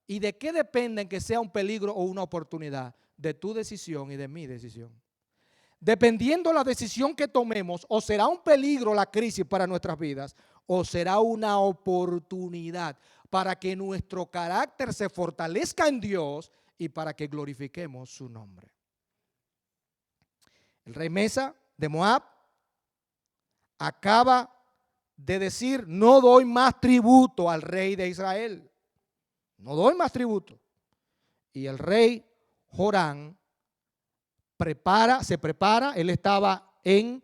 ¿Y de qué dependen que sea un peligro o una oportunidad? De tu decisión y de mi decisión. Dependiendo la decisión que tomemos, o será un peligro la crisis para nuestras vidas, o será una oportunidad para que nuestro carácter se fortalezca en Dios y para que glorifiquemos su nombre. El rey Mesa de Moab acaba de decir: no doy más tributo al rey de Israel. No doy más tributo. Y el rey Joram se prepara, él estaba en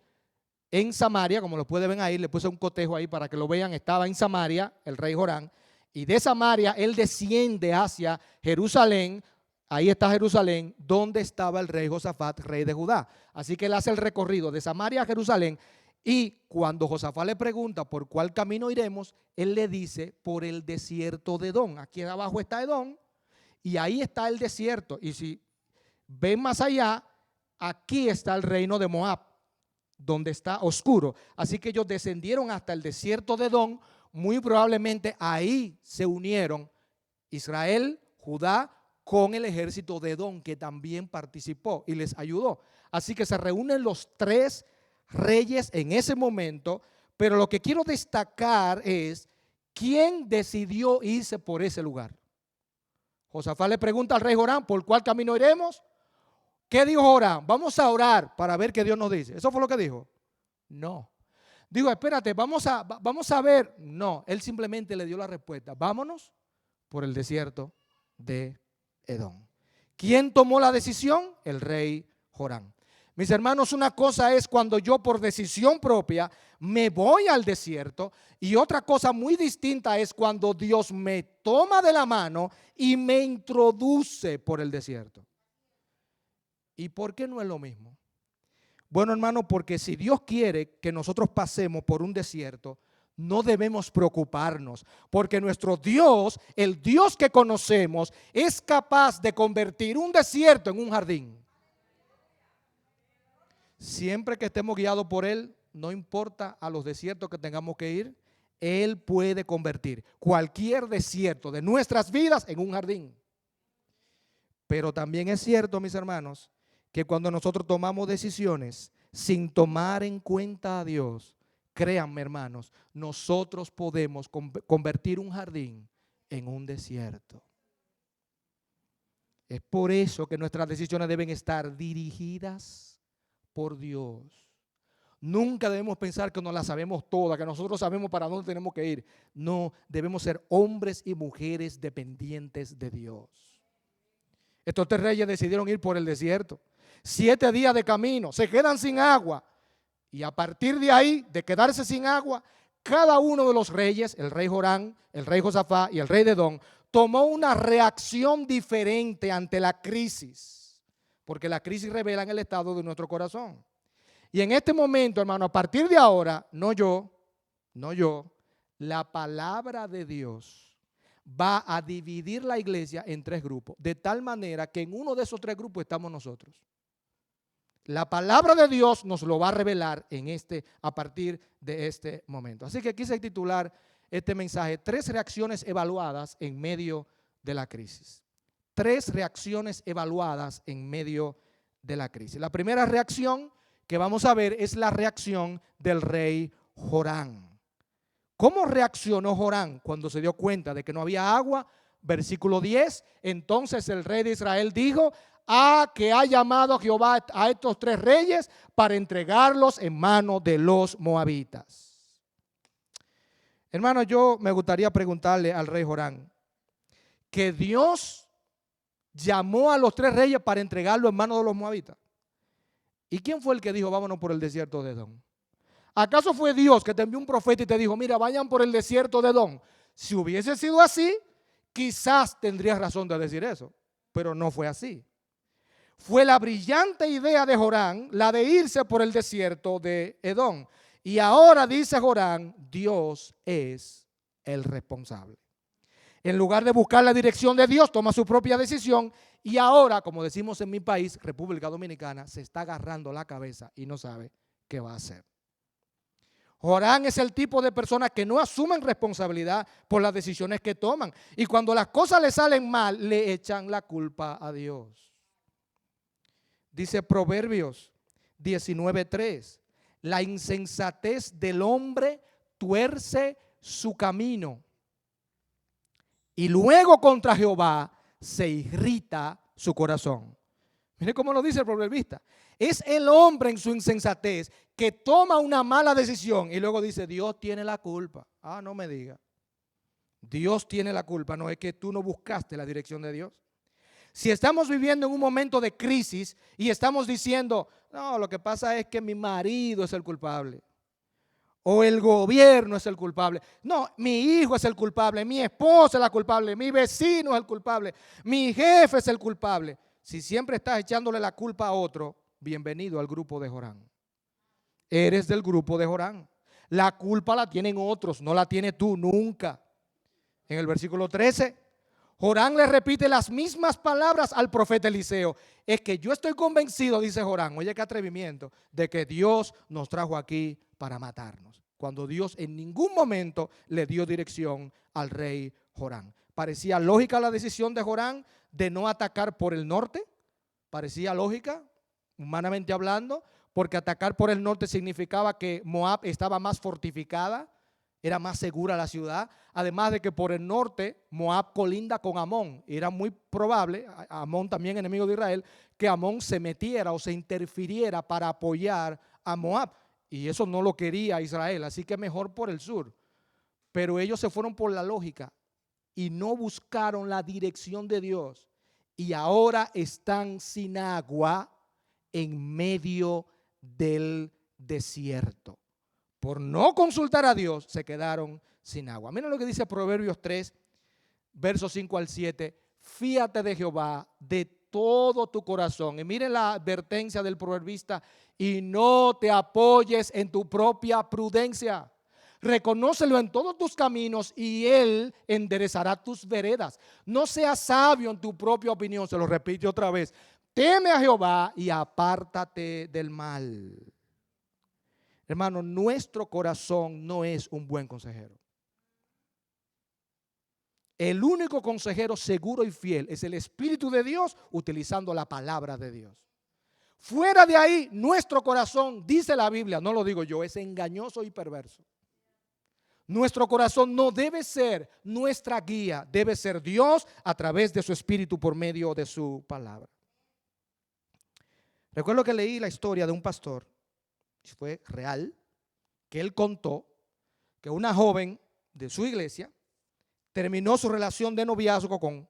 Samaria, como lo pueden ver ahí, le puse un cotejo ahí para que lo vean, estaba en Samaria, el rey Joram, y de Samaria él desciende hacia Jerusalén, ahí está Jerusalén, donde estaba el rey Josafat, rey de Judá. Así que él hace el recorrido de Samaria a Jerusalén, y cuando Josafat le pregunta por cuál camino iremos, él le dice: por el desierto de Edom. Aquí abajo está Edom, y ahí está el desierto, y si ven más allá, aquí está el reino de Moab, donde está oscuro. Así que ellos descendieron hasta el desierto de Edom. Muy probablemente ahí se unieron Israel, Judá, con el ejército de Edom, que también participó y les ayudó. Así que se reúnen los tres reyes en ese momento. Pero lo que quiero destacar es quién decidió irse por ese lugar. Josafat le pregunta al rey Joram: ¿por cuál camino iremos? ¿Qué dijo Joram? Vamos a orar para ver qué Dios nos dice. ¿Eso fue lo que dijo? No. Digo, espérate, vamos a ver. No, él simplemente le dio la respuesta: vámonos por el desierto de Edom. ¿Quién tomó la decisión? El rey Joram. Mis hermanos, una cosa es cuando yo por decisión propia me voy al desierto, y otra cosa muy distinta es cuando Dios me toma de la mano y me introduce por el desierto. ¿Y por qué no es lo mismo? Bueno, hermano, porque si Dios quiere que nosotros pasemos por un desierto, no debemos preocuparnos, porque nuestro Dios, el Dios que conocemos, es capaz de convertir un desierto en un jardín. Siempre que estemos guiados por Él, no importa a los desiertos que tengamos que ir, Él puede convertir cualquier desierto de nuestras vidas en un jardín. Pero también es cierto, mis hermanos, que cuando nosotros tomamos decisiones sin tomar en cuenta a Dios, créanme, hermanos, nosotros podemos convertir un jardín en un desierto. Es por eso que nuestras decisiones deben estar dirigidas por Dios. Nunca debemos pensar que nos la sabemos toda, que nosotros sabemos para dónde tenemos que ir. No, debemos ser hombres y mujeres dependientes de Dios. Estos tres reyes decidieron ir por el desierto. 7 días de camino, se quedan sin agua. Y a partir de ahí, de quedarse sin agua, cada uno de los reyes, el rey Joram, el rey Josafat y el rey de Edom, tomó una reacción diferente ante la crisis. Porque la crisis revela en el estado de nuestro corazón. Y en este momento, hermano, a partir de ahora, no yo, la palabra de Dios va a dividir la iglesia en 3 grupos, de tal manera que en uno de esos 3 grupos estamos nosotros. La palabra de Dios nos lo va a revelar a partir de este momento. Así que quise titular este mensaje: 3 reacciones evaluadas en medio de la crisis. 3 reacciones evaluadas en medio de la crisis. La primera reacción que vamos a ver es la reacción del rey Joram. ¿Cómo reaccionó Joram cuando se dio cuenta de que no había agua? Versículo 10, entonces el rey de Israel dijo: que ha llamado a Jehová a estos 3 reyes para entregarlos en manos de los moabitas. Hermano, yo me gustaría preguntarle al rey Joram, que Dios llamó a los 3 reyes para entregarlo en manos de los moabitas. ¿Y quién fue el que dijo: vámonos por el desierto de Edom? ¿Acaso fue Dios que te envió un profeta y te dijo: mira, vayan por el desierto de Edom? Si hubiese sido así, quizás tendrías razón de decir eso, pero no fue así. Fue la brillante idea de Joram la de irse por el desierto de Edom. Y ahora dice Joram: Dios es el responsable. En lugar de buscar la dirección de Dios, toma su propia decisión, y ahora, como decimos en mi país, República Dominicana, se está agarrando la cabeza y no sabe qué va a hacer. Jorán es el tipo de personas que no asumen responsabilidad por las decisiones que toman. Y cuando las cosas le salen mal, le echan la culpa a Dios. Dice Proverbios 19:3, la insensatez del hombre tuerce su camino y luego contra Jehová se irrita su corazón. Mire cómo lo dice el proverbista. Es el hombre en su insensatez que toma una mala decisión y luego dice, Dios tiene la culpa. Ah, no me diga. Dios tiene la culpa. No es que tú no buscaste la dirección de Dios. Si estamos viviendo en un momento de crisis y estamos diciendo, no, lo que pasa es que mi marido es el culpable. O el gobierno es el culpable. No, mi hijo es el culpable, mi esposa es la culpable, mi vecino es el culpable, mi jefe es el culpable. Si siempre estás echándole la culpa a otro, bienvenido al grupo de Jorán. Eres del grupo de Jorán. La culpa la tienen otros, no la tienes tú nunca. En el versículo 13, Jorán le repite las mismas palabras al profeta Eliseo. Es que yo estoy convencido, dice Jorán, oye qué atrevimiento, de que Dios nos trajo aquí para matarnos. Cuando Dios en ningún momento le dio dirección al rey Jorán. Parecía lógica la decisión de Jorán de no atacar por el norte. Parecía lógica, humanamente hablando, porque atacar por el norte significaba que Moab estaba más fortificada, era más segura la ciudad. Además de que por el norte Moab colinda con Amón. Era muy probable, Amón también enemigo de Israel, que Amón se metiera o se interfiriera para apoyar a Moab. Y eso no lo quería Israel, así que mejor por el sur. Pero ellos se fueron por la lógica y no buscaron la dirección de Dios. Y ahora están sin agua en medio del desierto. Por no consultar a Dios, se quedaron sin agua. Miren lo que dice Proverbios 3, versos 5 al 7. Fíate de Jehová de todo tu corazón. Y miren la advertencia del proverbista. Y no te apoyes en tu propia prudencia. Reconócelo en todos tus caminos y Él enderezará tus veredas. No seas sabio en tu propia opinión. Se lo repite otra vez. Teme a Jehová y apártate del mal. Hermano, nuestro corazón no es un buen consejero. El único consejero seguro y fiel es el Espíritu de Dios utilizando la palabra de Dios. Fuera de ahí, nuestro corazón, dice la Biblia, no lo digo yo, es engañoso y perverso. Nuestro corazón no debe ser nuestra guía, debe ser Dios a través de su Espíritu por medio de su palabra. Recuerdo que leí la historia de un pastor, fue real, que él contó que una joven de su iglesia terminó su relación de noviazgo con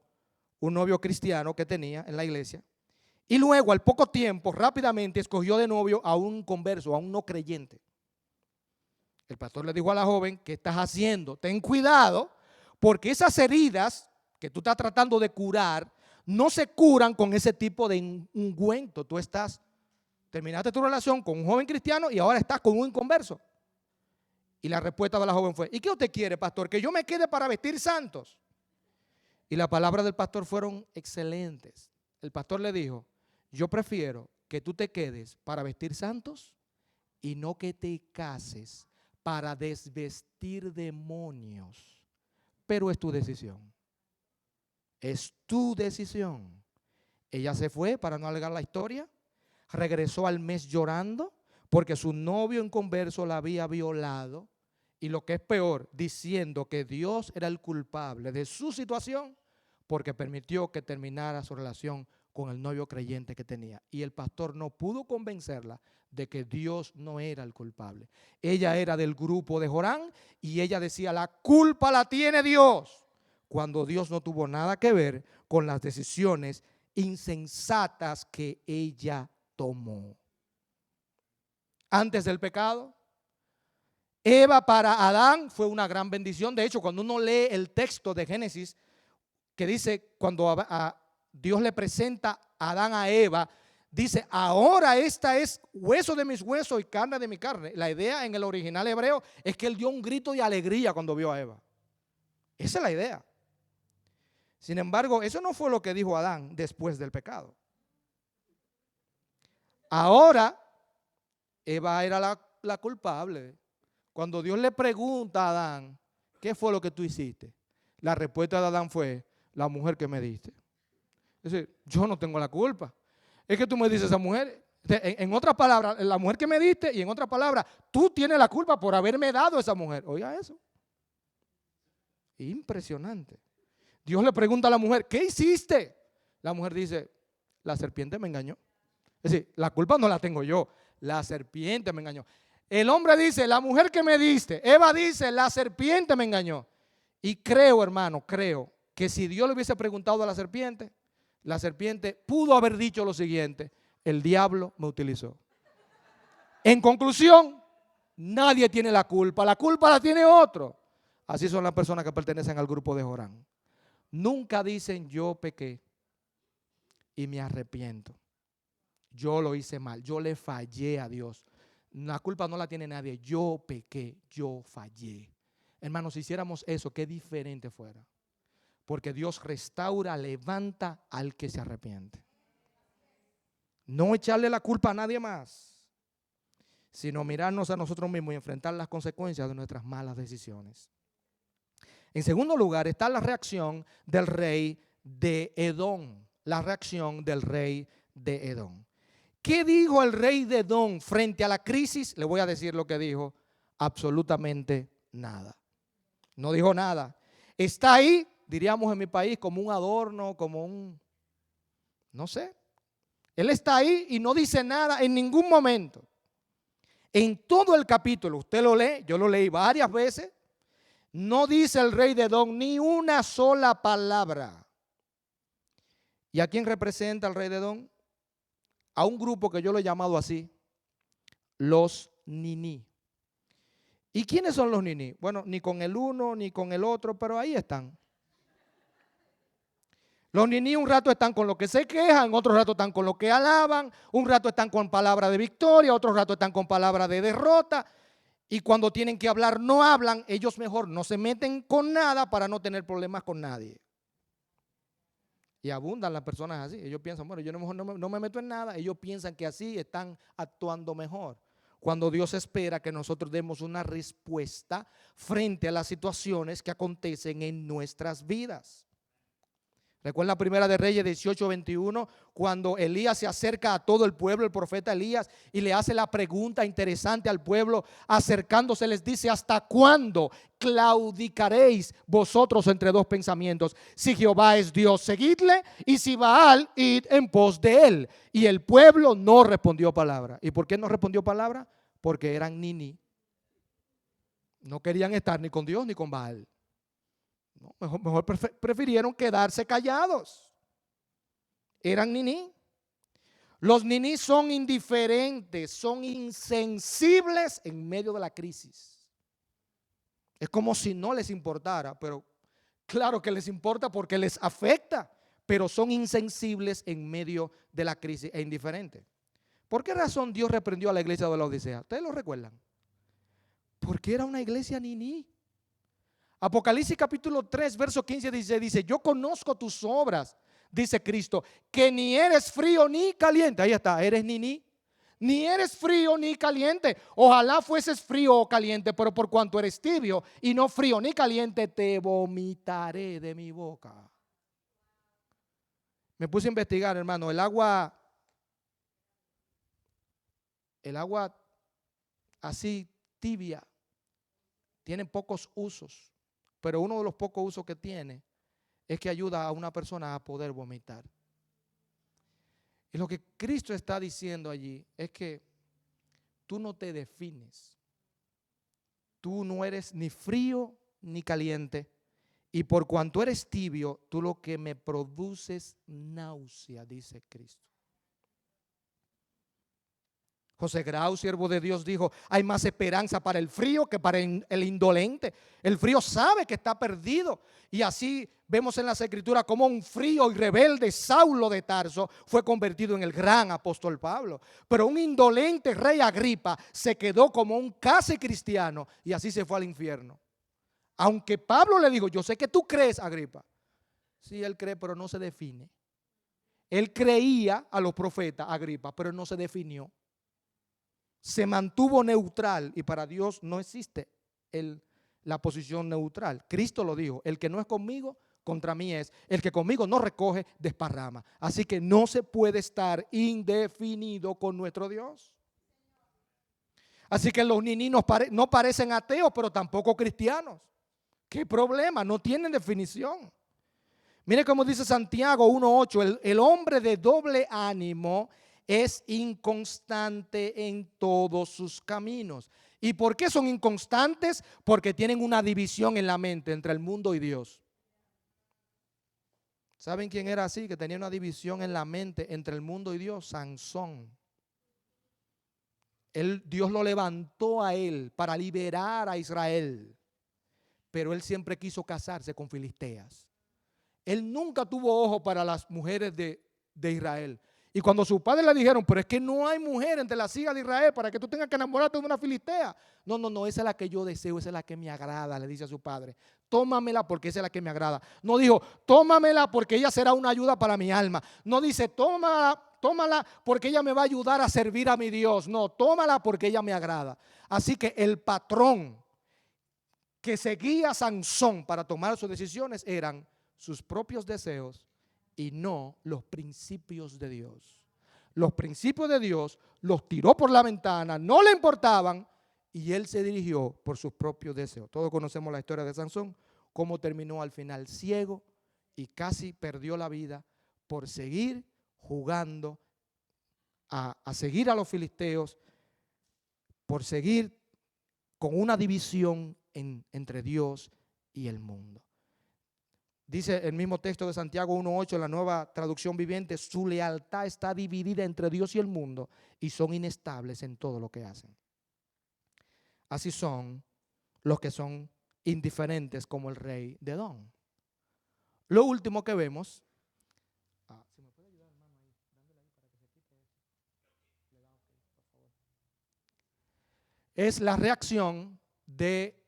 un novio cristiano que tenía en la iglesia y luego al poco tiempo rápidamente escogió de novio a un converso, a un no creyente. El pastor le dijo a la joven, ¿qué estás haciendo? Ten cuidado porque esas heridas que tú estás tratando de curar no se curan con ese tipo de ungüento. Tú terminaste tu relación con un joven cristiano y ahora estás con un inconverso. Y la respuesta de la joven fue, ¿y qué usted quiere, pastor? ¿Que yo me quede para vestir santos? Y las palabras del pastor fueron excelentes. El pastor le dijo, yo prefiero que tú te quedes para vestir santos y no que te cases para desvestir demonios. Pero es tu decisión. Es tu decisión. Ella se fue, para no alargar la historia, regresó al mes llorando porque su novio inconverso la había violado. Y lo que es peor, diciendo que Dios era el culpable de su situación porque permitió que terminara su relación con el novio creyente que tenía. Y el pastor no pudo convencerla de que Dios no era el culpable. Ella era del grupo de Jorán y ella decía, la culpa la tiene Dios, cuando Dios no tuvo nada que ver con las decisiones insensatas que ella tomó. Antes del pecado, Eva para Adán fue una gran bendición. De hecho, cuando uno lee el texto de Génesis, que dice, cuando Dios le presenta a Adán a Eva, dice, ahora esta es hueso de mis huesos y carne de mi carne. La idea en el original hebreo es que él dio un grito de alegría cuando vio a Eva. Esa es la idea. Sin embargo, eso no fue lo que dijo Adán después del pecado. Ahora, Eva era la culpable. Cuando Dios le pregunta a Adán, ¿qué fue lo que tú hiciste? La respuesta de Adán fue, la mujer que me diste. Es decir, yo no tengo la culpa. Es que tú me dices esa mujer, en otras palabras, la mujer que me diste, y en otras palabras, tú tienes la culpa por haberme dado esa mujer. Oiga eso. Impresionante. Dios le pregunta a la mujer, ¿qué hiciste? La mujer dice, la serpiente me engañó. Es decir, la culpa no la tengo yo, la serpiente me engañó. El hombre dice, la mujer que me diste. Eva dice, la serpiente me engañó. Y creo, hermano, creo que si Dios le hubiese preguntado a la serpiente pudo haber dicho lo siguiente, el diablo me utilizó. En conclusión, nadie tiene la culpa la tiene otro. Así son las personas que pertenecen al grupo de Jorán. Nunca dicen yo pequé y me arrepiento. Yo lo hice mal, yo le fallé a Dios. La culpa no la tiene nadie, yo pequé, yo fallé. Hermanos, si hiciéramos eso, qué diferente fuera. Porque Dios restaura, levanta al que se arrepiente. No echarle la culpa a nadie más, sino mirarnos a nosotros mismos y enfrentar las consecuencias de nuestras malas decisiones. En segundo lugar está la reacción del rey de Edom. La reacción del rey de Edom. ¿Qué dijo el rey de Edom frente a la crisis? Le voy a decir lo que dijo. Absolutamente nada. No dijo nada. Está ahí, diríamos en mi país, como un adorno, como un, no sé. Él está ahí y no dice nada en ningún momento. En todo el capítulo, usted lo lee, yo lo leí varias veces, no dice el rey de Edom ni una sola palabra. ¿Y a quién representa el rey de Edom? A un grupo que yo lo he llamado así, los niní. ¿Y quiénes son los niní? Bueno, ni con el uno ni con el otro, pero ahí están. Los niní un rato están con lo que se quejan, otro rato están con lo que alaban, un rato están con palabras de victoria, otro rato están con palabras de derrota. Y cuando tienen que hablar no hablan, ellos mejor no se meten con nada para no tener problemas con nadie. Y abundan las personas así. Ellos piensan, bueno, yo no me meto en nada. Ellos piensan que así están actuando mejor. Cuando Dios espera que nosotros demos una respuesta frente a las situaciones que acontecen en nuestras vidas. Recuerda Primera de Reyes 18:21, cuando Elías se acerca a todo el pueblo, el profeta Elías, y le hace la pregunta interesante al pueblo, acercándose les dice, ¿hasta cuándo claudicaréis vosotros entre dos pensamientos? Si Jehová es Dios, seguidle, y si Baal, id en pos de él. Y el pueblo no respondió palabra. ¿Y por qué no respondió palabra? Porque eran niní. No querían estar ni con Dios ni con Baal. No, mejor prefirieron quedarse callados. Eran niní. Los niní son indiferentes, son insensibles en medio de la crisis. Es como si no les importara, pero claro que les importa porque les afecta, pero son insensibles en medio de la crisis e indiferentes. ¿Por qué razón Dios reprendió a la iglesia de la Odisea? ¿Ustedes lo recuerdan? Porque era una iglesia niní. Apocalipsis capítulo 3, verso 15 dice, yo conozco tus obras, dice Cristo, que ni eres frío ni caliente. Ahí está, eres ni eres frío ni caliente. Ojalá fueses frío o caliente, pero por cuanto eres tibio y no frío ni caliente, te vomitaré de mi boca. Me puse a investigar, hermano, el agua así tibia tiene pocos usos. Pero uno de los pocos usos que tiene es que ayuda a una persona a poder vomitar. Y lo que Cristo está diciendo allí es que tú no te defines. Tú no eres ni frío ni caliente. Y por cuanto eres tibio, tú lo que me produces náusea, dice Cristo. José Grau, siervo de Dios, dijo, hay más esperanza para el frío que para el indolente. El frío sabe que está perdido. Y así vemos en las escrituras cómo un frío y rebelde Saulo de Tarso fue convertido en el gran apóstol Pablo. Pero un indolente rey Agripa se quedó como un casi cristiano y así se fue al infierno. Aunque Pablo le dijo, yo sé que tú crees, Agripa. Sí, él cree, pero no se define. Él creía a los profetas, Agripa, pero no se definió. se mantuvo neutral, y para Dios no existe la posición neutral. Cristo lo dijo: el que no es conmigo, contra mí es. El que conmigo no recoge, desparrama. Así que no se puede estar indefinido con nuestro Dios. Así que los niños no parecen ateos, pero tampoco cristianos. ¿Qué problema? No tienen definición. Mire cómo dice Santiago 1:8, el hombre de doble ánimo es inconstante en todos sus caminos. ¿Y por qué son inconstantes? Porque tienen una división en la mente entre el mundo y Dios. ¿Saben quién era así? Que tenía una división en la mente entre el mundo y Dios. Sansón. Dios lo levantó a él para liberar a Israel, pero él siempre quiso casarse con filisteas. Él nunca tuvo ojo para las mujeres de Israel. Y cuando sus padres le dijeron: pero es que no hay mujer entre las hijas de Israel para que tú tengas que enamorarte de una filistea. No, esa es la que yo deseo, esa es la que me agrada, le dice a su padre. Tómamela porque esa es la que me agrada. No dijo: tómamela porque ella será una ayuda para mi alma. No dice: tómala porque ella me va a ayudar a servir a mi Dios. No, tómala porque ella me agrada. Así que el patrón que seguía a Sansón para tomar sus decisiones eran sus propios deseos y no los principios de Dios. Los principios de Dios los tiró por la ventana, no le importaban, y él se dirigió por sus propios deseos. Todos conocemos la historia de Sansón, cómo terminó al final ciego y casi perdió la vida por seguir jugando a seguir a los filisteos, por seguir con una división entre Dios y el mundo. Dice el mismo texto de Santiago 1:8 en la Nueva Traducción Viviente: su lealtad está dividida entre Dios y el mundo y son inestables en todo lo que hacen. Así son los que son indiferentes como el rey de Edom. Lo último que vemos, es la reacción de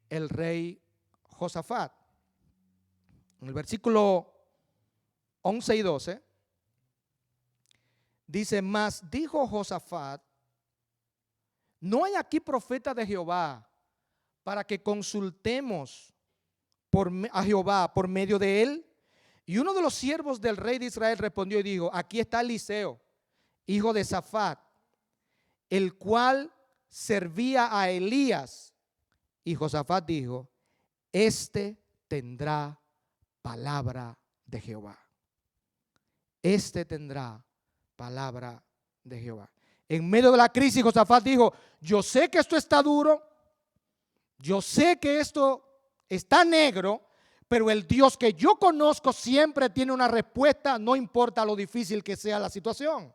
el rey Josafat. En el versículo 11 y 12 dice: mas dijo Josafat: no hay aquí profeta de Jehová para que consultemos a Jehová por medio de él. Y uno de los siervos del rey de Israel respondió y dijo: aquí está Eliseo, hijo de Safat, el cual servía a Elías. Y Josafat dijo: este tendrá palabra de Jehová. Este tendrá palabra de Jehová. En medio de la crisis, Josafat dijo: yo sé que esto está duro, yo sé que esto está negro, pero el Dios que yo conozco siempre tiene una respuesta, no importa lo difícil que sea la situación.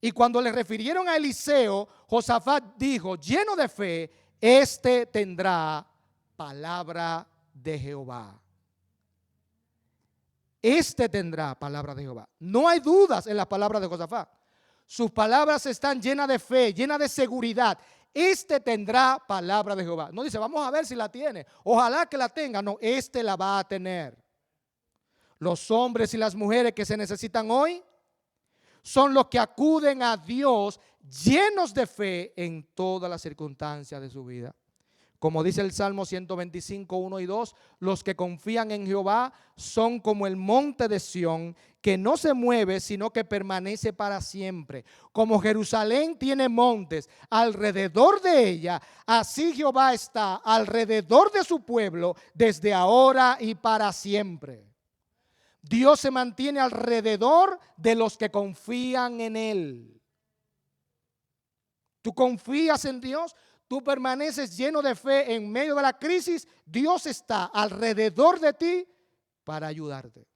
Y cuando le refirieron a Eliseo, Josafat dijo, lleno de fe: este tendrá palabra de Jehová. Este tendrá palabra de Jehová. No hay dudas en las palabras de Josafat. Sus palabras están llenas de fe, llenas de seguridad. Este tendrá palabra de Jehová. No dice: vamos a ver si la tiene. Ojalá que la tenga. No, este la va a tener. Los hombres y las mujeres que se necesitan hoy son los que acuden a Dios llenos de fe en todas las circunstancias de su vida. Como dice el Salmo 125, 1 y 2, los que confían en Jehová son como el monte de Sión, que no se mueve, sino que permanece para siempre. Como Jerusalén tiene montes alrededor de ella, así Jehová está alrededor de su pueblo desde ahora y para siempre. Dios se mantiene alrededor de los que confían en Él. ¿Tú confías en Dios? Tú permaneces lleno de fe en medio de la crisis. Dios está alrededor de ti para ayudarte.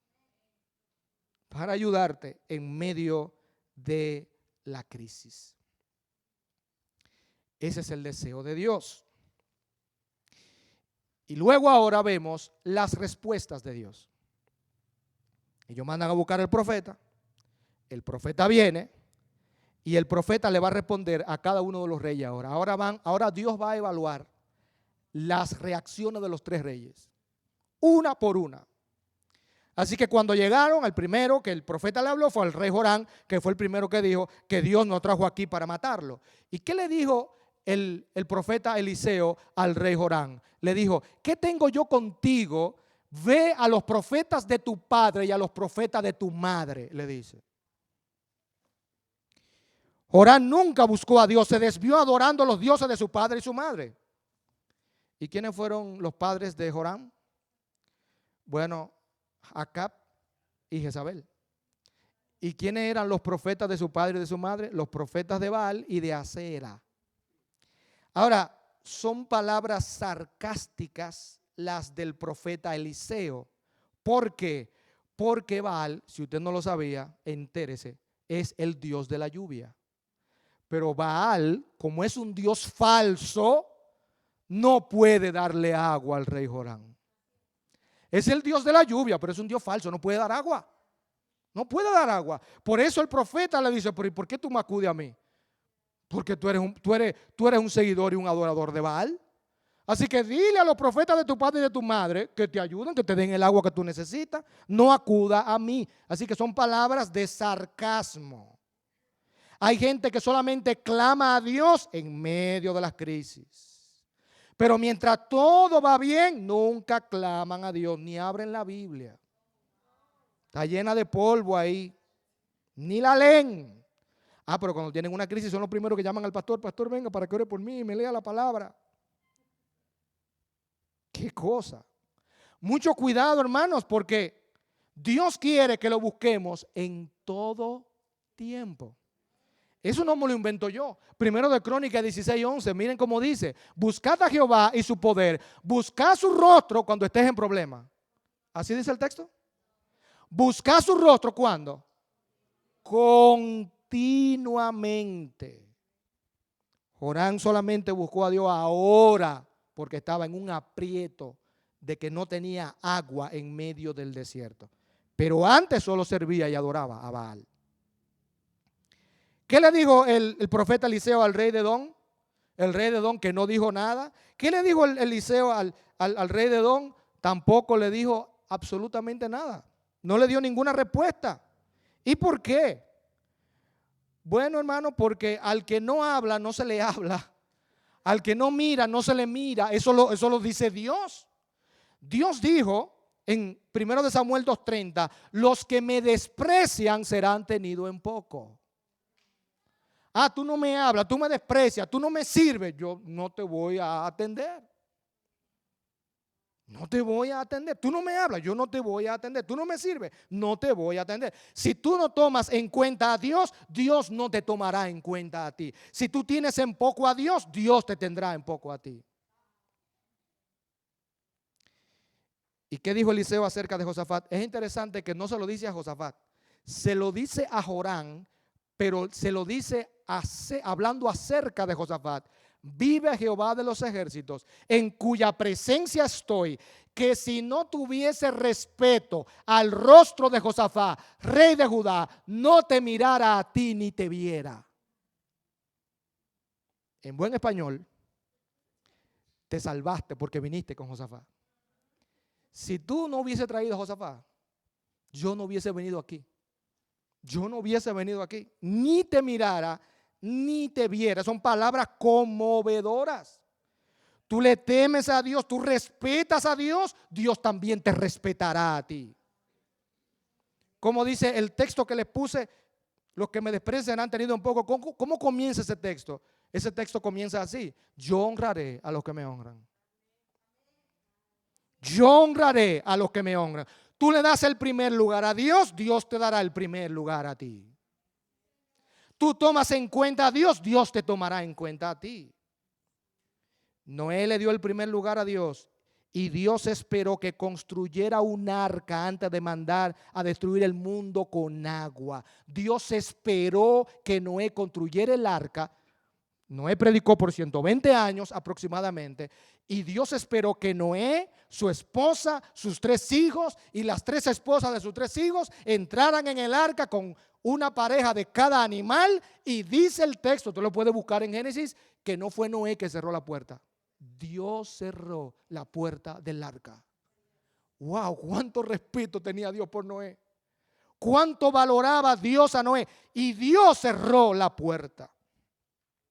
Para ayudarte en medio de la crisis. Ese es el deseo de Dios. Y luego ahora vemos las respuestas de Dios. Ellos mandan a buscar al profeta. El profeta viene. Y el profeta le va a responder a cada uno de los reyes ahora. Ahora Dios va a evaluar las reacciones de los tres reyes, una por una. Así que cuando llegaron, el primero que el profeta le habló fue al rey Jorán, que fue el primero que dijo que Dios nos trajo aquí para matarlo. ¿Y qué le dijo el profeta Eliseo al rey Jorán? Le dijo, ¿qué tengo yo contigo? Ve a los profetas de tu padre y a los profetas de tu madre, le dice. Jorán nunca buscó a Dios, se desvió adorando a los dioses de su padre y su madre. ¿Y quiénes fueron los padres de Jorán? Bueno, Acab y Jezabel. ¿Y quiénes eran los profetas de su padre y de su madre? Los profetas de Baal y de Acera. Ahora, son palabras sarcásticas las del profeta Eliseo. ¿Por qué? Porque Baal, si usted no lo sabía, entérese, es el dios de la lluvia. Pero Baal, como es un dios falso, no puede darle agua al rey Jorán. Es el dios de la lluvia, pero es un dios falso, no puede dar agua. No puede dar agua. Por eso el profeta le dice, ¿por qué tú me acudes a mí? Porque tú eres un seguidor y un adorador de Baal. Así que dile a los profetas de tu padre y de tu madre que te ayuden, que te den el agua que tú necesitas. No acuda a mí. Así que son palabras de sarcasmo. Hay gente que solamente clama a Dios en medio de las crisis. Pero mientras todo va bien, nunca claman a Dios, ni abren la Biblia. Está llena de polvo ahí. Ni la leen. Pero cuando tienen una crisis son los primeros que llaman al pastor. Pastor, venga para que ore por mí y me lea la palabra. Qué cosa. Mucho cuidado, hermanos, porque Dios quiere que lo busquemos en todo tiempo. Eso no me lo invento yo. Primero de Crónicas 16:11. Miren cómo dice: buscad a Jehová y su poder. Buscad su rostro cuando estés en problema. ¿Así dice el texto? Buscad su rostro ¿cuándo? Continuamente. Jorán solamente buscó a Dios ahora porque estaba en un aprieto de que no tenía agua en medio del desierto. Pero antes solo servía y adoraba a Baal. ¿Qué le dijo el profeta Eliseo al rey de Edom? El rey de Edom que no dijo nada. ¿Qué le dijo Eliseo al rey de Edom? Tampoco le dijo absolutamente nada. No le dio ninguna respuesta. ¿Y por qué? Bueno, hermano, porque al que no habla no se le habla. Al que no mira no se le mira. Eso lo dice Dios. Dios dijo en 1 Samuel 2:30, los que me desprecian serán tenidos en poco. Tú no me hablas, tú me desprecias, tú no me sirves, yo no te voy a atender. No te voy a atender. Tú no me hablas, yo no te voy a atender. Tú no me sirves, no te voy a atender. Si tú no tomas en cuenta a Dios, Dios no te tomará en cuenta a ti. Si tú tienes en poco a Dios, Dios te tendrá en poco a ti. ¿Y qué dijo Eliseo acerca de Josafat? Es interesante que no se lo dice a Josafat, se lo dice a Jorán, pero se lo dice hablando acerca de Josafat. Vive Jehová de los ejércitos, en cuya presencia estoy, que si no tuviese respeto al rostro de Josafat, rey de Judá, no te mirara a ti ni te viera. En buen español, te salvaste porque viniste con Josafat. Si tú no hubiese traído a Josafat, yo no hubiese venido aquí. Yo no hubiese venido aquí, ni te mirara, ni te viera. Son palabras conmovedoras. Tú le temes a Dios, tú respetas a Dios, Dios también te respetará a ti. Como dice el texto que les puse, los que me desprecian han tenido un poco. ¿Cómo comienza ese texto? Ese texto comienza así: yo honraré a los que me honran. Yo honraré a los que me honran. Tú le das el primer lugar a Dios, Dios te dará el primer lugar a ti. Tú tomas en cuenta a Dios, Dios te tomará en cuenta a ti. Noé le dio el primer lugar a Dios y Dios esperó que construyera un arca antes de mandar a destruir el mundo con agua. Dios esperó que Noé construyera el arca. Noé predicó por 120 años aproximadamente y Dios esperó que Noé, su esposa, sus 3 hijos y las 3 esposas de sus 3 hijos entraran en el arca con una pareja de cada animal. Y dice el texto, tú lo puedes buscar en Génesis, que no fue Noé que cerró la puerta. Dios cerró la puerta del arca. Wow, cuánto respeto tenía Dios por Noé. Cuánto valoraba Dios a Noé. Y Dios cerró la puerta.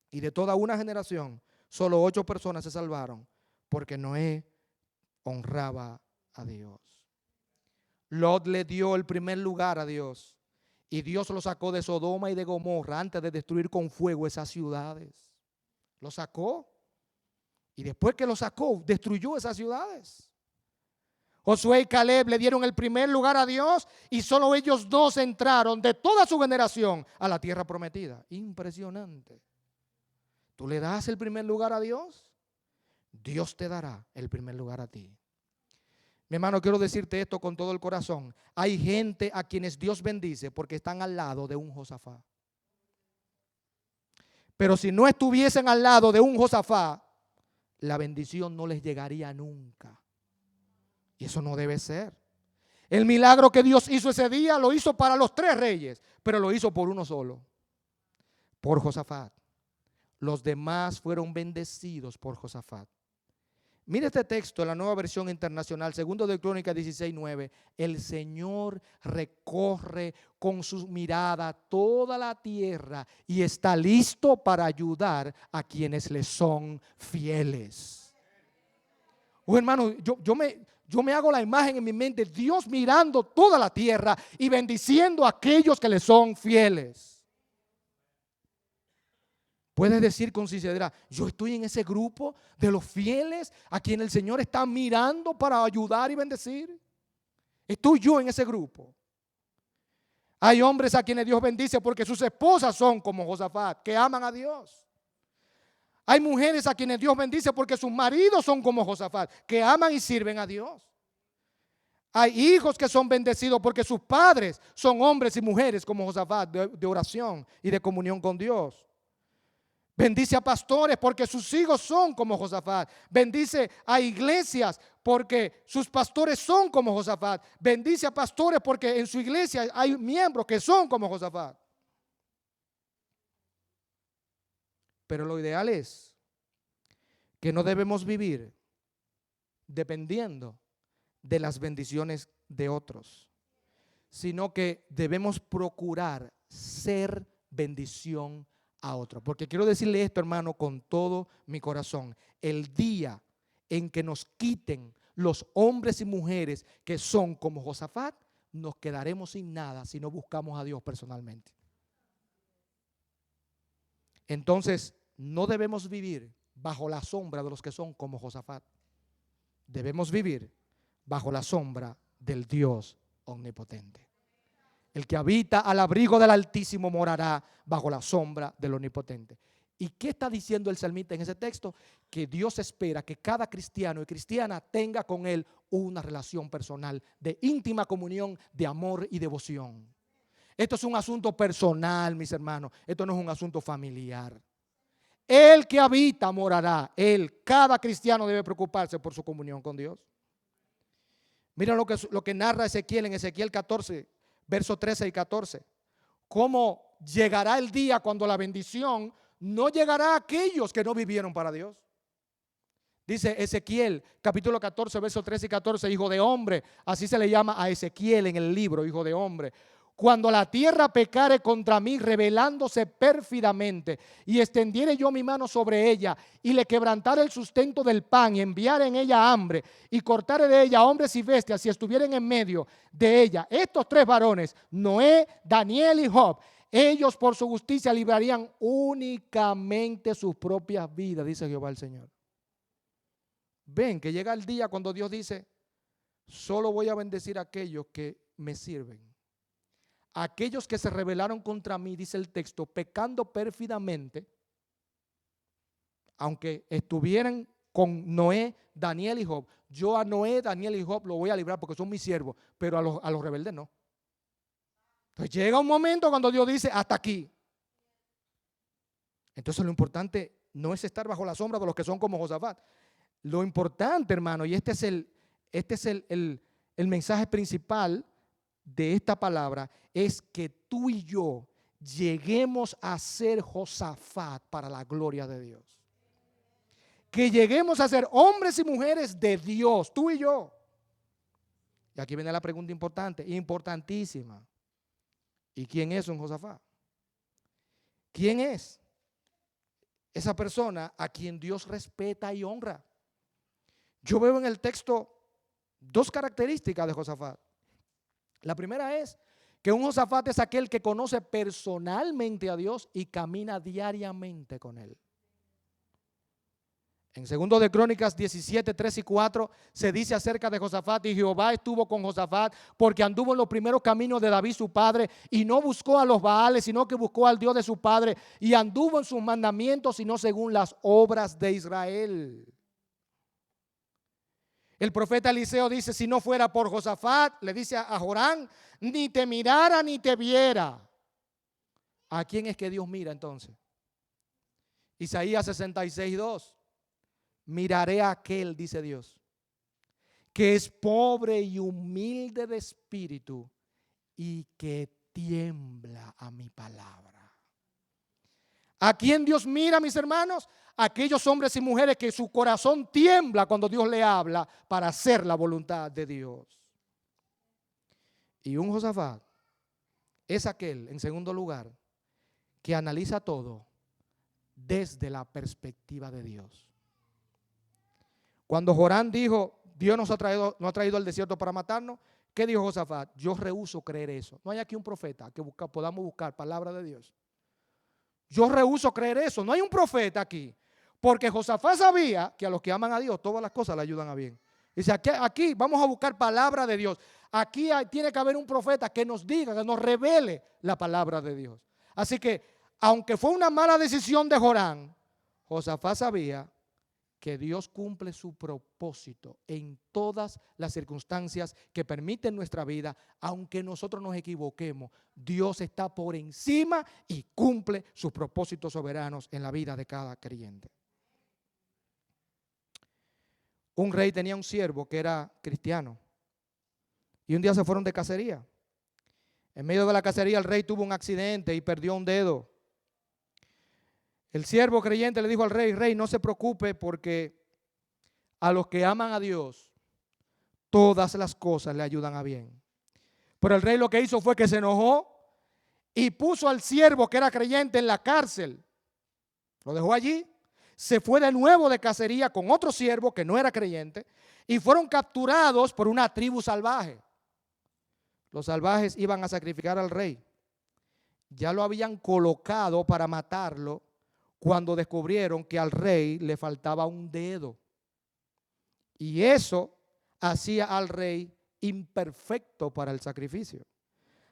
Y de toda una generación, solo 8 personas se salvaron porque Noé honraba a Dios. Lot le dio el primer lugar a Dios. Y Dios lo sacó de Sodoma y de Gomorra antes de destruir con fuego esas ciudades. Lo sacó. Y después que lo sacó, destruyó esas ciudades. Josué y Caleb le dieron el primer lugar a Dios y solo ellos 2 entraron de toda su generación a la tierra prometida. Impresionante. ¿Tú le das el primer lugar a Dios? Dios te dará el primer lugar a ti. Mi hermano, quiero decirte esto con todo el corazón. Hay gente a quienes Dios bendice porque están al lado de un Josafat. Pero si no estuviesen al lado de un Josafat, la bendición no les llegaría nunca. Y eso no debe ser. El milagro que Dios hizo ese día lo hizo para los 3 reyes, pero lo hizo por uno solo, por Josafat. Los demás fueron bendecidos por Josafat. Mire este texto en la Nueva Versión Internacional, 2 de Crónicas 16:9. El Señor recorre con su mirada toda la tierra y está listo para ayudar a quienes le son fieles. Hermano, yo me hago la imagen en mi mente, Dios mirando toda la tierra y bendiciendo a aquellos que le son fieles. Puedes decir con sinceridad, yo estoy en ese grupo de los fieles a quien el Señor está mirando para ayudar y bendecir. Estoy yo en ese grupo. Hay hombres a quienes Dios bendice porque sus esposas son como Josafat, que aman a Dios. Hay mujeres a quienes Dios bendice porque sus maridos son como Josafat, que aman y sirven a Dios. Hay hijos que son bendecidos porque sus padres son hombres y mujeres como Josafat, de oración y de comunión con Dios. Bendice a pastores porque sus hijos son como Josafat. Bendice a iglesias porque sus pastores son como Josafat. Bendice a pastores porque en su iglesia hay miembros que son como Josafat. Pero lo ideal es que no debemos vivir dependiendo de las bendiciones de otros, sino que debemos procurar ser bendición a otro. Porque quiero decirle esto, hermano, con todo mi corazón. El día en que nos quiten los hombres y mujeres que son como Josafat, nos quedaremos sin nada si no buscamos a Dios personalmente. Entonces, no debemos vivir bajo la sombra de los que son como Josafat. Debemos vivir bajo la sombra del Dios omnipotente. El que habita al abrigo del Altísimo morará bajo la sombra del Omnipotente. ¿Y qué está diciendo el salmista en ese texto? Que Dios espera que cada cristiano y cristiana tenga con Él una relación personal de íntima comunión, de amor y devoción. Esto es un asunto personal, mis hermanos. Esto no es un asunto familiar. El que habita morará. Cada cristiano debe preocuparse por su comunión con Dios. Mira lo que narra Ezequiel en Ezequiel 14. Versos 13 y 14. ¿Cómo llegará el día cuando la bendición no llegará a aquellos que no vivieron para Dios? Dice Ezequiel, capítulo 14, versos 13 y 14, hijo de hombre, así se le llama a Ezequiel en el libro, hijo de hombre. Cuando la tierra pecare contra mí, rebelándose pérfidamente, y extendiere yo mi mano sobre ella, y le quebrantare el sustento del pan, y enviare en ella hambre, y cortare de ella hombres y bestias, si estuvieren en medio de ella, estos 3 varones, Noé, Daniel y Job, ellos por su justicia librarían únicamente sus propias vidas, dice Jehová el Señor. Ven que llega el día cuando Dios dice, solo voy a bendecir a aquellos que me sirven. Aquellos que se rebelaron contra mí, dice el texto, pecando pérfidamente, aunque estuvieran con Noé, Daniel y Job, yo a Noé, Daniel y Job lo voy a librar porque son mis siervos, pero a los rebeldes no. Entonces llega un momento cuando Dios dice, hasta aquí. Entonces lo importante no es estar bajo la sombra de los que son como Josafat. Lo importante, hermano, y este es el mensaje principal de esta palabra, es que tú y yo lleguemos a ser Josafat para la gloria de Dios. Que lleguemos a ser hombres y mujeres de Dios, tú y yo. Y aquí viene la pregunta importante, importantísima. ¿Y quién es un Josafat? ¿Quién es esa persona a quien Dios respeta y honra? Yo veo en el texto dos características de Josafat. La primera es que un Josafat es aquel que conoce personalmente a Dios y camina diariamente con Él. En 2 de Crónicas 17, 3 y 4 se dice acerca de Josafat: y Jehová estuvo con Josafat porque anduvo en los primeros caminos de David su padre y no buscó a los Baales, sino que buscó al Dios de su padre y anduvo en sus mandamientos y no según las obras de Israel. El profeta Eliseo dice: si no fuera por Josafat, le dice a Jorán, ni te mirara ni te viera. ¿A quién es que Dios mira entonces? Isaías 66, 2. Miraré a aquel, dice Dios, que es pobre y humilde de espíritu y que tiembla a mi palabra. ¿A quién Dios mira, mis hermanos? Aquellos hombres y mujeres que su corazón tiembla cuando Dios le habla para hacer la voluntad de Dios. Y un Josafat es aquel, en segundo lugar, que analiza todo desde la perspectiva de Dios. Cuando Jorán dijo: Dios nos ha traído al desierto para matarnos, ¿qué dijo Josafat? Yo rehúso creer eso. No hay aquí un profeta que podamos buscar palabra de Dios. Yo rehúso creer eso. No hay un profeta aquí. Porque Josafat sabía que a los que aman a Dios todas las cosas le ayudan a bien. Dice: aquí vamos a buscar palabra de Dios. Aquí tiene que haber un profeta que nos diga, que nos revele la palabra de Dios. Así que, aunque fue una mala decisión de Jorán, Josafat sabía que Dios cumple su propósito en todas las circunstancias que permiten nuestra vida. Aunque nosotros nos equivoquemos, Dios está por encima y cumple sus propósitos soberanos en la vida de cada creyente. Un rey tenía un siervo que era cristiano y un día se fueron de cacería. En medio de la cacería el rey tuvo un accidente y perdió un dedo. El siervo creyente le dijo al rey: rey, no se preocupe, porque a los que aman a Dios todas las cosas le ayudan a bien. Pero el rey lo que hizo fue que se enojó y puso al siervo que era creyente en la cárcel. Lo dejó allí. Se fue de nuevo de cacería con otro siervo que no era creyente y fueron capturados por una tribu salvaje. Los salvajes iban a sacrificar al rey. Ya lo habían colocado para matarlo cuando descubrieron que al rey le faltaba un dedo. Y eso hacía al rey imperfecto para el sacrificio.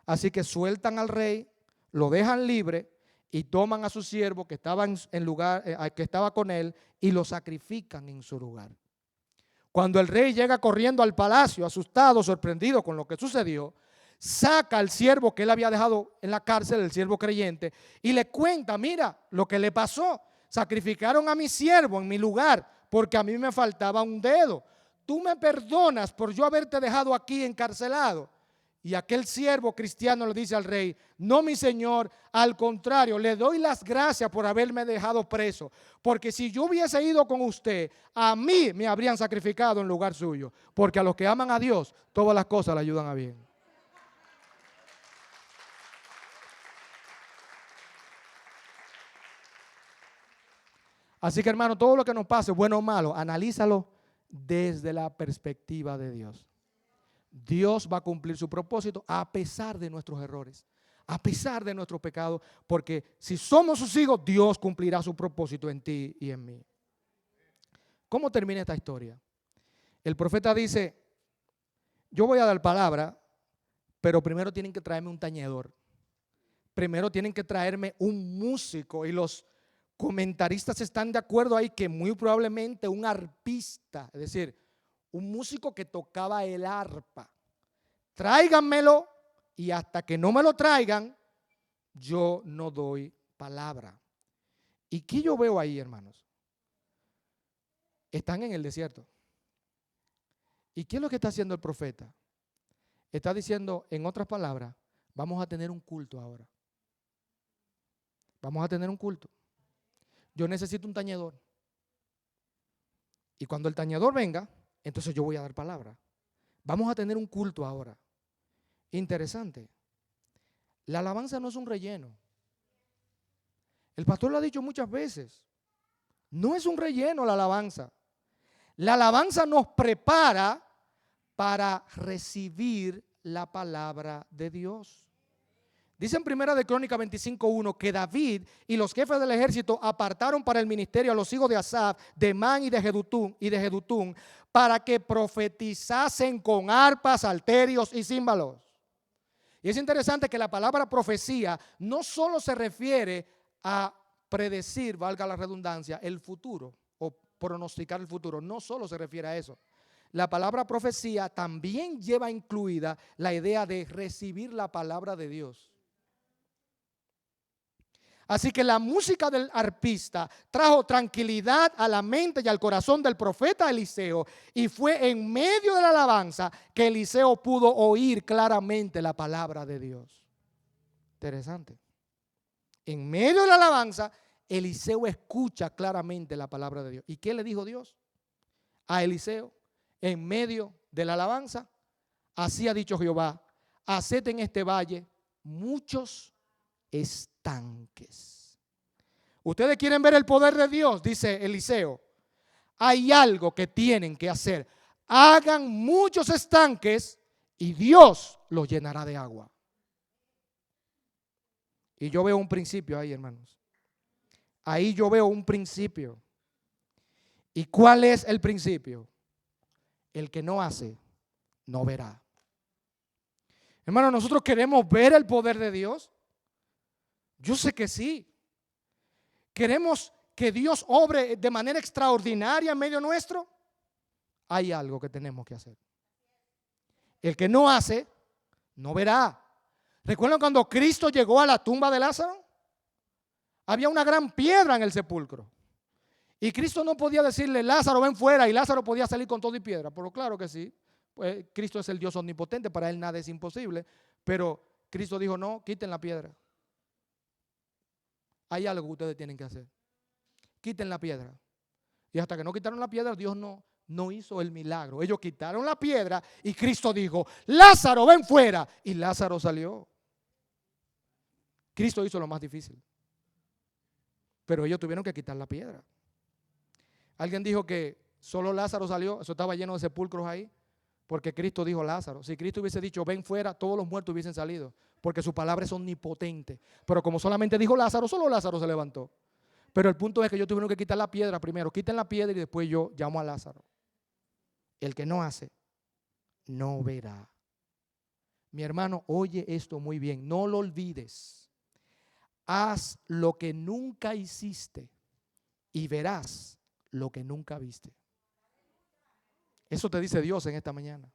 Así que sueltan al rey, lo dejan libre y toman a su siervo que estaba que estaba con él y lo sacrifican en su lugar. Cuando el rey llega corriendo al palacio, asustado, sorprendido con lo que sucedió, saca al siervo que él había dejado en la cárcel, el siervo creyente, y le cuenta: mira lo que le pasó. Sacrificaron a mi siervo en mi lugar porque a mí me faltaba un dedo. Tú me perdonas por yo haberte dejado aquí encarcelado. Y aquel siervo cristiano le dice al rey: no, mi señor, al contrario, le doy las gracias por haberme dejado preso, porque si yo hubiese ido con usted, a mí me habrían sacrificado en lugar suyo, porque a los que aman a Dios todas las cosas le ayudan a bien. Así que, hermano, todo lo que nos pase, bueno o malo, analízalo desde la perspectiva de Dios. Dios va a cumplir su propósito a pesar de nuestros errores, a pesar de nuestros pecados, porque si somos sus hijos, Dios cumplirá su propósito en ti y en mí. ¿Cómo termina esta historia? El profeta dice: yo voy a dar palabra, pero primero tienen que traerme un tañedor. Primero tienen que traerme un músico, y los comentaristas están de acuerdo ahí que muy probablemente un arpista, es decir, un músico que tocaba el arpa. Tráiganmelo, y hasta que no me lo traigan, yo no doy palabra. ¿Y qué yo veo ahí, hermanos? Están en el desierto. ¿Y qué es lo que está haciendo el profeta? Está diciendo, en otras palabras: vamos a tener un culto ahora. Vamos a tener un culto. Yo necesito un tañedor. Y cuando el tañedor venga, entonces yo voy a dar palabra. Vamos a tener un culto ahora. Interesante. La alabanza no es un relleno. El pastor lo ha dicho muchas veces. No es un relleno la alabanza. La alabanza nos prepara para recibir la palabra de Dios. Dice en Primera de Crónicas 25:1 que David y los jefes del ejército apartaron para el ministerio a los hijos de Asaf, de Man y de Jedutún, para que profetizasen con arpas, salterios y címbalos. Y es interesante que la palabra profecía no solo se refiere a predecir, valga la redundancia, el futuro o pronosticar el futuro. No solo se refiere a eso. La palabra profecía también lleva incluida la idea de recibir la palabra de Dios. Así que la música del arpista trajo tranquilidad a la mente y al corazón del profeta Eliseo, y fue en medio de la alabanza que Eliseo pudo oír claramente la palabra de Dios. Interesante. En medio de la alabanza, Eliseo escucha claramente la palabra de Dios. ¿Y qué le dijo Dios a Eliseo? En medio de la alabanza, así ha dicho Jehová: haced en este valle muchos estanques. Ustedes quieren ver el poder de Dios, dice Eliseo. Hay algo que tienen que hacer. Hagan muchos estanques y Dios los llenará de agua. Y yo veo un principio ahí, hermanos. Ahí yo veo un principio. ¿Y cuál es el principio? El que no hace, no verá. Hermanos, nosotros queremos ver el poder de Dios. Yo sé que sí. Queremos que Dios obre de manera extraordinaria en medio nuestro. Hay algo que tenemos que hacer. El que no hace, no verá. ¿Recuerdan cuando Cristo llegó a la tumba de Lázaro? Había una gran piedra en el sepulcro. Y Cristo no podía decirle: Lázaro, ven fuera. Y Lázaro podía salir con todo y piedra. Pero claro que sí. Pues Cristo es el Dios omnipotente. Para él nada es imposible. Pero Cristo dijo: no, quiten la piedra. Hay algo que ustedes tienen que hacer. Quiten la piedra. Y hasta que no quitaron la piedra, Dios no hizo el milagro. Ellos quitaron la piedra y Cristo dijo: Lázaro, ven fuera. Y Lázaro salió. Cristo hizo lo más difícil. Pero ellos tuvieron que quitar la piedra. Alguien dijo que solo Lázaro salió. Eso estaba lleno de sepulcros ahí. Porque Cristo dijo Lázaro. Si Cristo hubiese dicho ven fuera, todos los muertos hubiesen salido. Porque su palabra es omnipotente. Pero como solamente dijo Lázaro, solo Lázaro se levantó. Pero el punto es que ellos tuvieron que quitar la piedra primero. Quiten la piedra y después yo llamo a Lázaro. El que no hace, no verá. Mi hermano, oye esto muy bien. No lo olvides. Haz lo que nunca hiciste y verás lo que nunca viste. Eso te dice Dios en esta mañana.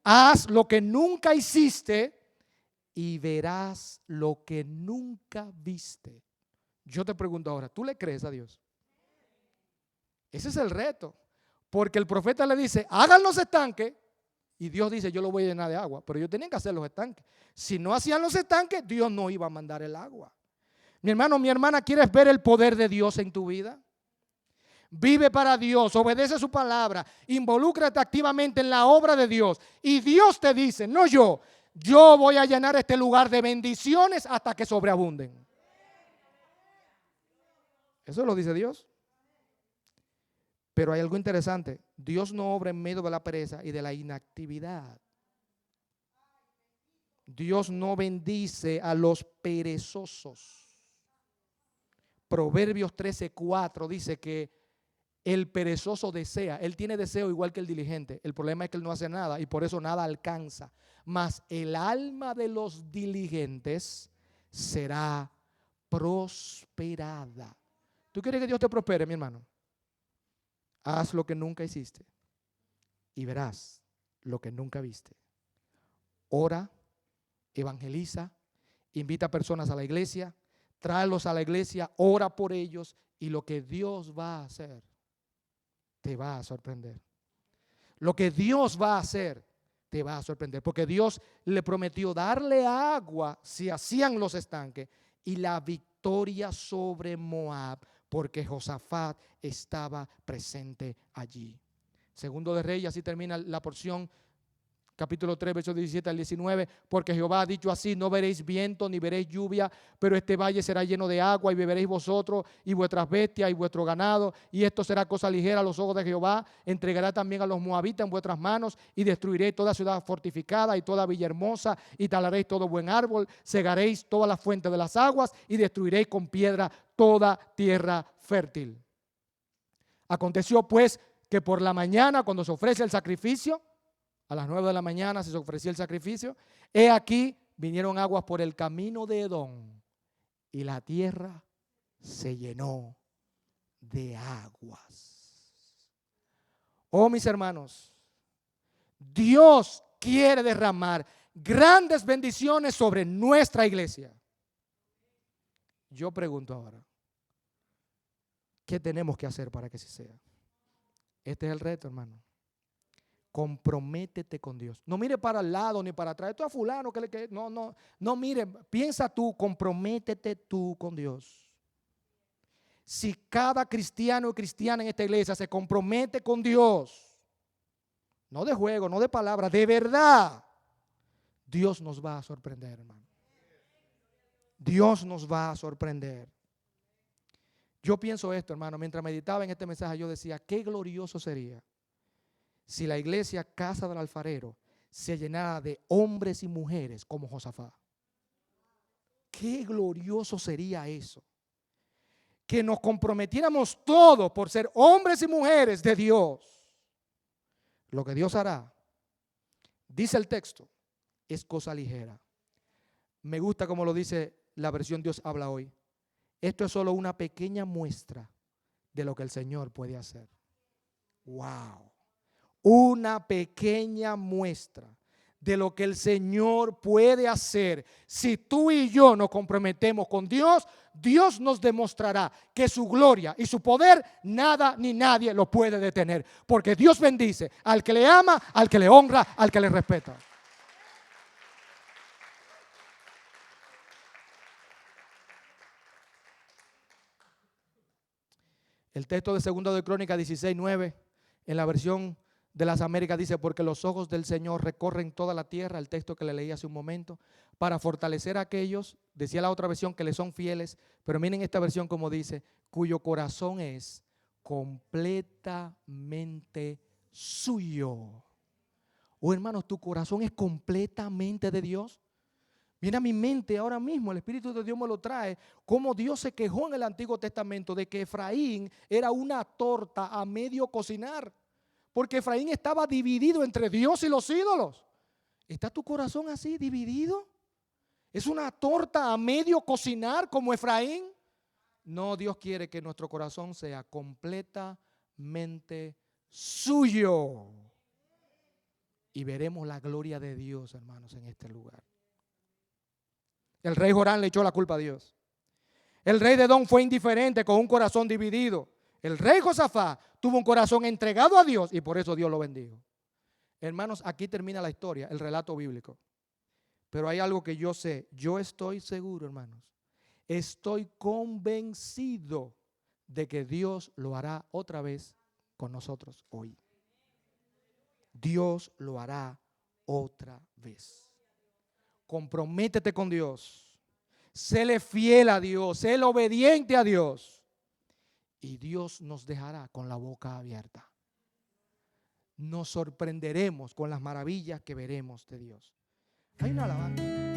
Haz lo que nunca hiciste y verás lo que nunca viste. Yo te pregunto ahora, ¿tú le crees a Dios? Ese es el reto. Porque el profeta le dice: hagan los estanques. Y Dios dice: yo lo voy a llenar de agua. Pero ellos tenían que hacer los estanques. Si no hacían los estanques, Dios no iba a mandar el agua. Mi hermano, mi hermana, ¿quieres ver el poder de Dios en tu vida? Vive para Dios, obedece su palabra, involúcrate activamente en la obra de Dios. Y Dios te dice: no yo voy a llenar este lugar de bendiciones hasta que sobreabunden. Eso lo dice Dios. Pero hay algo interesante. Dios no obra en medio de la pereza y de la inactividad. Dios no bendice a los perezosos. Proverbios 13:4 dice que el perezoso desea, él tiene deseo igual que el diligente. El problema es que él no hace nada y por eso nada alcanza. Mas el alma de los diligentes será prosperada. ¿Tú quieres que Dios te prospere, mi hermano? Haz lo que nunca hiciste y verás lo que nunca viste. Ora, evangeliza, invita a personas a la iglesia, tráelos a la iglesia, ora por ellos y lo que Dios va a hacer te va a sorprender. Lo que Dios va a hacer te va a sorprender, porque Dios le prometió darle agua si hacían los estanques y la victoria sobre Moab, porque Josafat estaba presente allí. Segundo de Reyes, así termina la porción. capítulo 3, versos 17 al 19, porque Jehová ha dicho así: no veréis viento ni veréis lluvia, pero este valle será lleno de agua, y beberéis vosotros y vuestras bestias y vuestro ganado, y esto será cosa ligera a los ojos de Jehová. Entregará también a los moabitas en vuestras manos, y destruiréis toda ciudad fortificada y toda villa hermosa, y talaréis todo buen árbol, cegaréis todas las fuentes de las aguas, y destruiréis con piedra toda tierra fértil. Aconteció pues que por la mañana, cuando se ofrece el sacrificio, a las 9 de la mañana se ofrecía el sacrificio, he aquí vinieron aguas por el camino de Edom, y la tierra se llenó de aguas. Oh, mis hermanos, Dios quiere derramar grandes bendiciones sobre nuestra iglesia. Yo pregunto ahora, ¿qué tenemos que hacer para que así sea? Este es el reto, hermano. Comprométete con Dios. No mire para el lado ni para atrás. Esto es a fulano no mire, piensa tú, comprométete tú con Dios. Si cada cristiano y cristiana en esta iglesia se compromete con Dios, no de juego, no de palabras, de verdad, Dios nos va a sorprender, hermano. Dios nos va a sorprender. Yo pienso esto, hermano, mientras meditaba en este mensaje, yo decía, qué glorioso sería si la iglesia Casa del Alfarero se llenara de hombres y mujeres como Josafat. Qué glorioso sería eso. Que nos comprometiéramos todos por ser hombres y mujeres de Dios. Lo que Dios hará, dice el texto, es cosa ligera. Me gusta como lo dice la versión Dios habla hoy. Esto es solo una pequeña muestra de lo que el Señor puede hacer. Wow. Una pequeña muestra de lo que el Señor puede hacer. Si tú y yo nos comprometemos con Dios, Dios nos demostrará que su gloria y su poder nada ni nadie lo puede detener. Porque Dios bendice al que le ama, al que le honra, al que le respeta. El texto de 2 de Crónicas 16:9 en la versión de las Américas dice: porque los ojos del Señor recorren toda la tierra, el texto que le leí hace un momento, para fortalecer a aquellos, decía la otra versión, que le son fieles, pero miren esta versión como dice, cuyo corazón es completamente suyo. Oh, hermanos, tu corazón es completamente de Dios. Viene a mi mente ahora mismo, el Espíritu de Dios me lo trae, cómo Dios se quejó en el Antiguo Testamento de que Efraín era una torta a medio cocinar, porque Efraín estaba dividido entre Dios y los ídolos. ¿Está tu corazón así, dividido? ¿Es una torta a medio cocinar como Efraín? No, Dios quiere que nuestro corazón sea completamente suyo. Y veremos la gloria de Dios, hermanos, en este lugar. El rey Jorán le echó la culpa a Dios. El rey de Edom fue indiferente con un corazón dividido. El rey Josafat tuvo un corazón entregado a Dios y por eso Dios lo bendijo. Hermanos, aquí termina la historia, el relato bíblico. Pero hay algo que yo sé, yo estoy seguro, hermanos. Estoy convencido de que Dios lo hará otra vez con nosotros hoy. Dios lo hará otra vez. Comprométete con Dios. Séle fiel a Dios. Séle obediente a Dios. Y Dios nos dejará con la boca abierta. Nos sorprenderemos con las maravillas que veremos de Dios. Hay una alabanza.